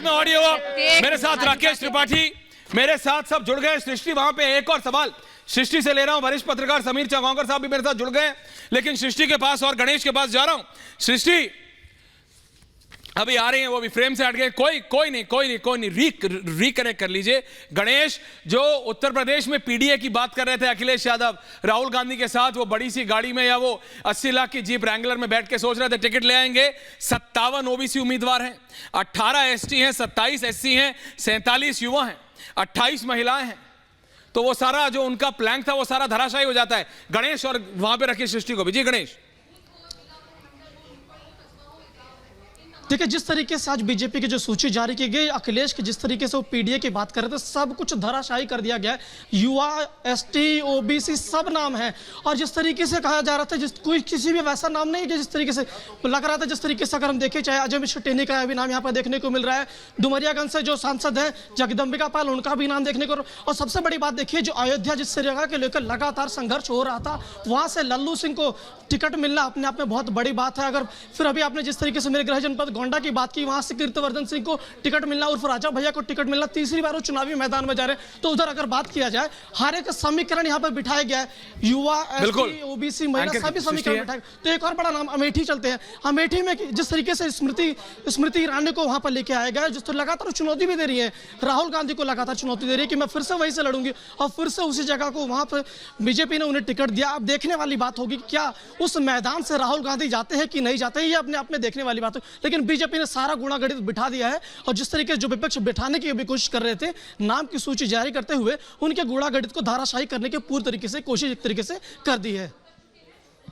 में ऑडियो मेरे साथ राकेश त्रिपाठी, मेरे साथ सब जुड़ गए। सृष्टि वहां पे एक और सवाल सृष्टि से ले रहा हूं। वरिष्ठ पत्रकार समीर चौगांवकर साहब भी मेरे साथ जुड़ गए, लेकिन सृष्टि के पास और गणेश के पास जा रहा हूं। सृष्टि अभी आ रही हैं, वो भी फ्रेम से हट गए। कोई नहीं, रिकनेक्ट कर लीजिए। गणेश जो उत्तर प्रदेश में पीडीए की बात कर रहे थे अखिलेश यादव राहुल गांधी के साथ, वो बड़ी सी गाड़ी में या वो 80 लाख की जीप रैंगलर में बैठ के सोच रहे थे टिकट ले आएंगे। 57 ओबीसी उम्मीदवार हैं, 18 एसटी हैं, 27 एससी हैं, 47 युवा हैं, 28 महिलाएं हैं। तो वो सारा जो उनका प्लान था वो सारा धराशायी हो जाता है। गणेश और वहां पे रखिए सृष्टि को भी। जी गणेश। देखिए, जिस तरीके से आज बीजेपी की जो सूची जारी की गई, अखिलेश की जिस तरीके से वो पीडीए की बात कर रहे थे, सब कुछ धराशायी कर दिया गया है। युवा, एसटी, ओबीसी सब नाम है। और जिस तरीके से कहा जा रहा था, कोई किसी भी वैसा नाम नहीं कि जिस तरीके से लग रहा था, जिस तरीके से अगर हम देखें, चाहे अजय मिश्र टेनी का भी नाम यहाँ पर देखने को मिल रहा है, डुमरियागंज से जो सांसद है जगदम्बिका पाल, उनका भी नाम देखने को। और सबसे बड़ी बात देखिए, जो अयोध्या जिस जगह के लेकर लगातार संघर्ष हो रहा था, वहां से लल्लू सिंह को टिकट मिलना अपने आप में बहुत बड़ी बात है। अगर फिर अभी आपने जिस तरीके से मेरे गृह जनपद गोंडा की बात की, वहां से कीर्तिवर्धन सिंह को टिकट मिलना, उर्फ राजा भैया को टिकट मिलना, तीसरी बार वो चुनावी मैदान में जा रहे हैं। तो उधर अगर बात किया जाए, हर एक समीकरण यहां पर बिठाया गया है, युवा, एसटी, ओबीसी, महिला, सभी समीकरण बिठाए। तो एक और बड़ा नाम अमेठी चलते हैं। अमेठी में जिस तरीके से स्मृति ईरानी को वहां पर लेके आया गया, जिस तरह लगातार चुनौती भी दे रही है, राहुल गांधी को लगातार चुनौती दे रही है कि मैं फिर से वहीं से लड़ूंगी, और फिर से उसी जगह को वहां पर बीजेपी ने उन्हें टिकट दिया। अब देखने वाली बात होगी क्या उस मैदान से राहुल गांधी जाते हैं कि नहीं जाते हैं, ये अपने आप में देखने वाली बात है। लेकिन बीजेपी ने सारा गुणा गणित बिठा दिया है, और जिस तरीके से जो विपक्ष बिठाने की भी कोशिश कर रहे थे, नाम की सूची जारी करते हुए उनके गुणा गणित को धाराशाही करने की पूरी तरीके से कोशिश एक तरीके से कर दी है।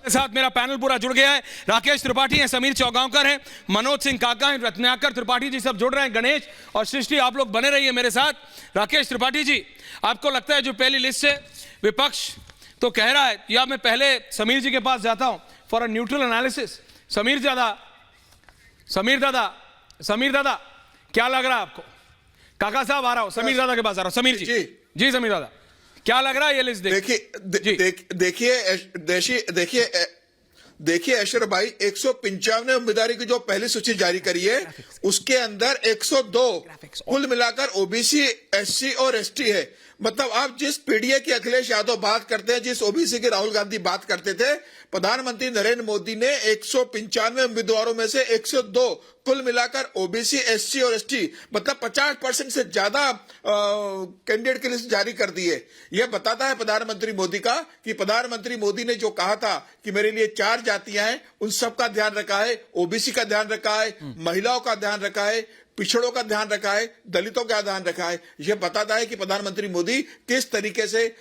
साथ मेरा पैनल पूरा जुड़ गया है। राकेश त्रिपाठी हैं, समीर चौगांवकर हैं, मनोज सिंह काका हैं, रत्नाकर त्रिपाठी जी सब जुड़ रहे हैं। गणेश और सृष्टि आप लोग बने रहिए मेरे साथ। राकेश त्रिपाठी जी, आपको लगता है जो पहली लिस्ट है विपक्ष तो कह रहा है, या मैं पहले समीर जी के पास जाता हूं for a neutral analysis. Sameer दादा क्या लग रहा है आपको? काका साहब आ रहा हूं, समीर दादा के पास आ रहा हूं। समीर जी समीर दादा क्या लग रहा है ये लिस्ट? देखिए अशर भाई, 195 उम्मीदवारी की जो पहली सूची जारी करी है, उसके अंदर 102 कुल मिलाकर ओबीसी, एससी और एसटी है। मतलब आप जिस पीडीए की अखिलेश यादव बात करते हैं, जिस ओबीसी की राहुल गांधी बात करते थे, प्रधानमंत्री नरेंद्र मोदी ने 195 उम्मीदवारों में से 102 कुल मिलाकर ओबीसी, एससी और एसटी, मतलब 50% से ज्यादा कैंडिडेट की लिस्ट जारी कर दी है। यह बताता है प्रधानमंत्री मोदी का कि प्रधानमंत्री मोदी ने जो कहा था कि मेरे लिए 4 जातियां हैं, उन सब का ध्यान रखा है, ओबीसी का ध्यान रखा है, महिलाओं का ध्यान रखा है, पिछड़ों का ध्यान रखा है, दलितों का ध्यान रखा है। यह बताता है कि प्रधानमंत्री मोदी किस तरीके से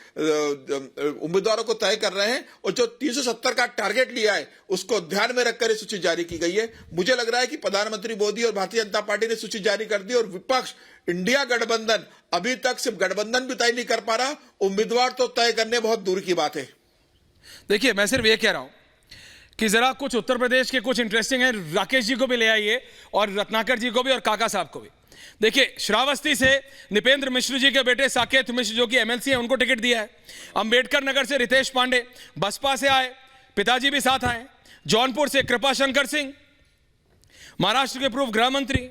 उम्मीदवारों को तय कर रहे हैं, और जो 370 का टारगेट लिया है उसको ध्यान में रखकर सूची जारी की गई है। मुझे लग रहा है कि प्रधानमंत्री मोदी और भारतीय जनता पार्टी ने सूची जारी कर दी, और विपक्ष इंडिया गठबंधन अभी तक सिर्फ गठबंधन भी तय नहीं कर पा रहा, उम्मीदवार तो तय करने बहुत दूर की बात है। देखिए, मैं सिर्फ ये कह रहा हूं कि जरा कुछ उत्तर प्रदेश के कुछ इंटरेस्टिंग है, राकेश जी को भी ले आइए और रत्नाकर जी को भी और काका साहब को भी। देखिए, श्रावस्ती से निपेंद्र मिश्र जी के बेटे साकेत मिश्र जो कि एमएलसी हैं, उनको टिकट दिया है। अंबेडकर नगर से रितेश पांडे बसपा से आए, पिताजी भी साथ आए। जौनपुर से कृपा शंकर सिंह, महाराष्ट्र के पूर्व गृह मंत्री।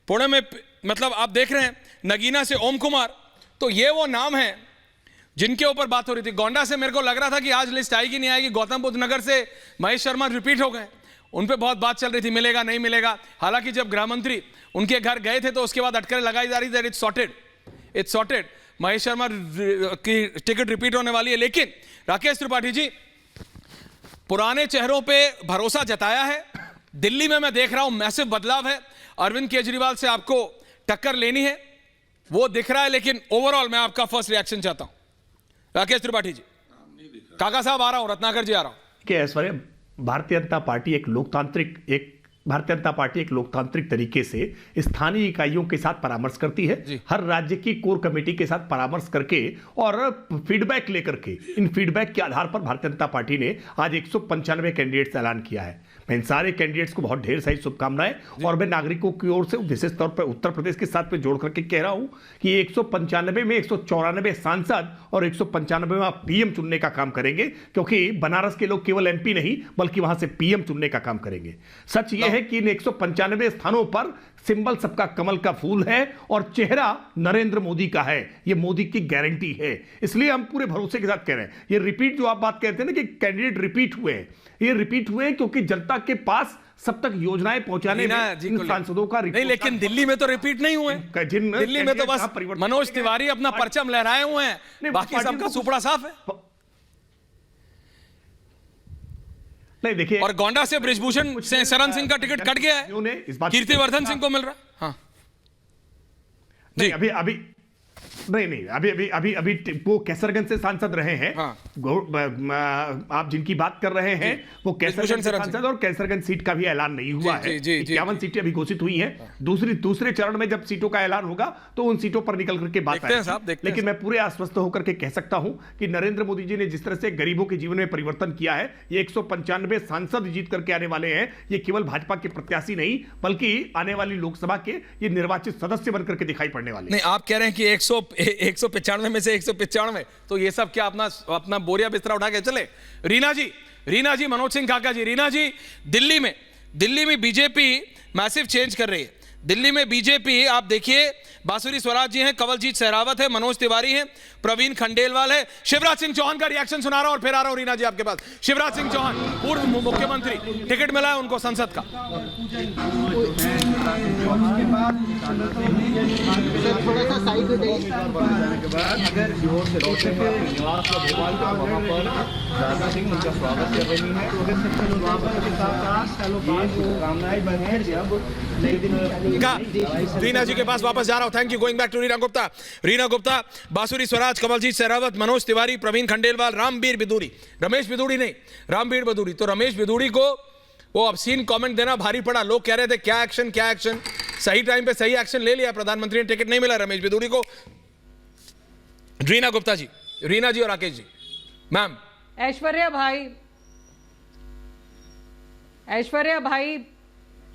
पुणे में मतलब आप देख रहे हैं नगीना से ओम कुमार। तो ये वो नाम है जिनके ऊपर बात हो रही थी। गोंडा से मेरे को लग रहा था कि आज लिस्ट आएगी नहीं आएगी। गौतम बुद्ध नगर से महेश शर्मा रिपीट हो गए, उन पे बहुत बात चल रही थी, मिलेगा नहीं मिलेगा। हालांकि जब गृह मंत्री उनके घर गए थे तो उसके बाद अटकलें लगाई जा रही थी, इट्स सॉर्टेड, महेश शर्मा की टिकट रिपीट होने वाली है। लेकिन राकेश त्रिपाठी जी, पुराने चेहरों पे भरोसा जताया है। दिल्ली में मैं देख रहा हूं मैसिव बदलाव है। अरविंद केजरीवाल से आपको टक्कर लेनी है, वो दिख रहा है। लेकिन ओवरऑल मैं आपका फर्स्ट रिएक्शन चाहता हूं राकेश त्रिपाठी जी। काका साहब आ रहा हूं, रत्नाकर जी आ रहा हूं। कि ऐश्वर्य, भारतीय जनता पार्टी एक लोकतांत्रिक तरीके से स्थानीय इकाइयों के साथ परामर्श करती है, हर राज्य की कोर कमेटी के साथ परामर्श करके और फीडबैक लेकर के, इन फीडबैक के आधार पर भारतीय जनता पार्टी ने आज 195 कैंडिडेट्स ऐलान किया है। मैं इन सारे कैंडिडेट्स को बहुत ढेर सारी शुभकामनाएं, और मैं नागरिकों की ओर से विशेष तौर पर उत्तर प्रदेश के साथ में जोड़ करके कह रहा हूं कि 195 में 194 सांसद और 195वां पीएम चुनने का काम करेंगे, क्योंकि बनारस के लोग केवल एमपी नहीं बल्कि वहां से पीएम चुनने का काम करेंगे। सच यह है कि इन 195 स्थानों पर सिंबल सबका कमल का फूल है और चेहरा नरेंद्र मोदी का है। ये मोदी की गारंटी है, इसलिए हम पूरे भरोसे के साथ कह रहे हैं। ये रिपीट जो आप बात कहते हैं ना कि कैंडिडेट रिपीट हुए हैं, ये रिपीट हुए हैं क्योंकि जनता के पास सब तक योजनाएं पहुंचाने में इन सांसदों का नहीं, लेकिन दिल्ली में तो रिपीट नहीं हुए। दिल्ली में तो बस मनोज तिवारी अपना परचम लहराए हुए हैं, बाकी सबका सुपड़ा साफ है। नहीं देखिए, और गोंडा से बृजभूषण से शरण सिंह का टिकट कट गया है, कीर्तिवर्धन सिंह को मिल रहा। हाँ जी, अभी अभी वो कैसरगंज से सांसद रहे हैं। हाँ। आप जिनकी बात कर रहे हैं वो कैसरगंज से सांसद, और कैसरगंज सीट का भी ऐलान नहीं हुआ है। 51 सीटें अभी घोषित हुई हैं। दूसरे चरण में जब सीटों का ऐलान होगा तो उन सीटों पर निकल करके बात आएगी। लेकिन मैं पूरे आश्वस्त होकर के कह सकता हूं कि नरेंद्र मोदी जी ने जिस तरह से गरीबों के जीवन में परिवर्तन किया है, ये 195 सांसद जीत करके आने वाले हैं। ये केवल भाजपा के प्रत्याशी नहीं बल्कि आने वाली लोकसभा के ये निर्वाचित सदस्य बनकर के दिखाई पड़ने वाले। नहीं, आप कह रहे हैं कि 195 में से 195, तो ये सब क्या अपना बोरिया बिस्तरा उठा के चले? रीना जी, मनोज सिंह काका जी, रीना जी, दिल्ली में बीजेपी मैसिव चेंज कर रही है। दिल्ली में बीजेपी, आप देखिए, बांसुरी स्वराज जी हैं, कंवलजीत सहरावत है, मनोज तिवारी हैं, प्रवीण खंडेलवाल है, शिवराज सिंह चौहान का रिएक्शन सुना रहा हूं और फिर आ रहा हूं रीना जी आपके पास। शिवराज सिंह चौहान, पूर्व मुख्यमंत्री, टिकट मिला है उनको संसद का। रीना जी के पास वापस जा रहा हूं। Thank you. Going back to Reena Gupta, Bansuri Swaraj, Kanwaljeet Sehrawat, Manoj Tiwari, Praveen Khandelwal, Ramesh Bidhuri. तो रमेश बिदूरी को वो ऑब्सीन कमेंट देना भारी पड़ा। लोग कह रहे थे क्या एक्शन। सही टाइम पे सही एक्शन ले लिया प्रधानमंत्री ने, टिकट नहीं मिला रमेश बिदूरी को। रीना जी और राकेश जी। मैम, ऐश्वर्या भाई,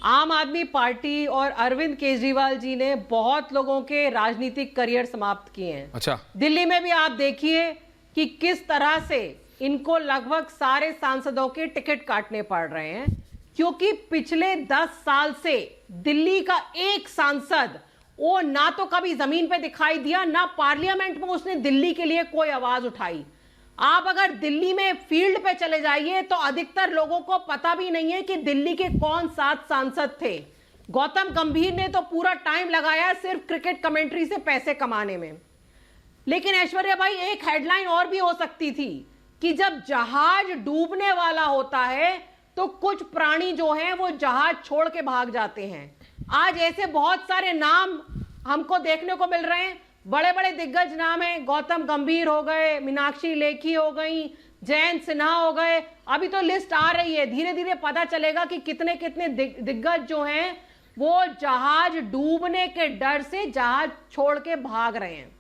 आम आदमी पार्टी और अरविंद केजरीवाल जी ने बहुत लोगों के राजनीतिक करियर समाप्त किए हैं। अच्छा, दिल्ली में भी आप देखिए कि किस तरह से इनको लगभग सारे सांसदों के टिकट काटने पड़ रहे हैं, क्योंकि पिछले 10 साल से दिल्ली का एक सांसद वो ना तो कभी जमीन पे दिखाई दिया, ना पार्लियामेंट में उसने दिल्ली के लिए कोई आवाज उठाई। आप अगर दिल्ली में फील्ड पे चले जाइए तो अधिकतर लोगों को पता भी नहीं है कि दिल्ली के कौन 7 सांसद थे। गौतम गंभीर ने तो पूरा टाइम लगाया सिर्फ क्रिकेट कमेंट्री से पैसे कमाने में। लेकिन ऐश्वर्या भाई, एक हेडलाइन और भी हो सकती थी कि जब जहाज डूबने वाला होता है तो कुछ प्राणी जो हैं वो जहाज छोड़ के भाग जाते हैं। आज ऐसे बहुत सारे नाम हमको देखने को मिल रहे हैं, बड़े बड़े दिग्गज नाम हैं। गौतम गंभीर हो गए, मीनाक्षी लेखी हो गई, जयंत सिन्हा हो गए। अभी तो लिस्ट आ रही है, धीरे धीरे पता चलेगा कि कितने कितने दिग्गज जो हैं वो जहाज डूबने के डर से जहाज छोड़ के भाग रहे हैं।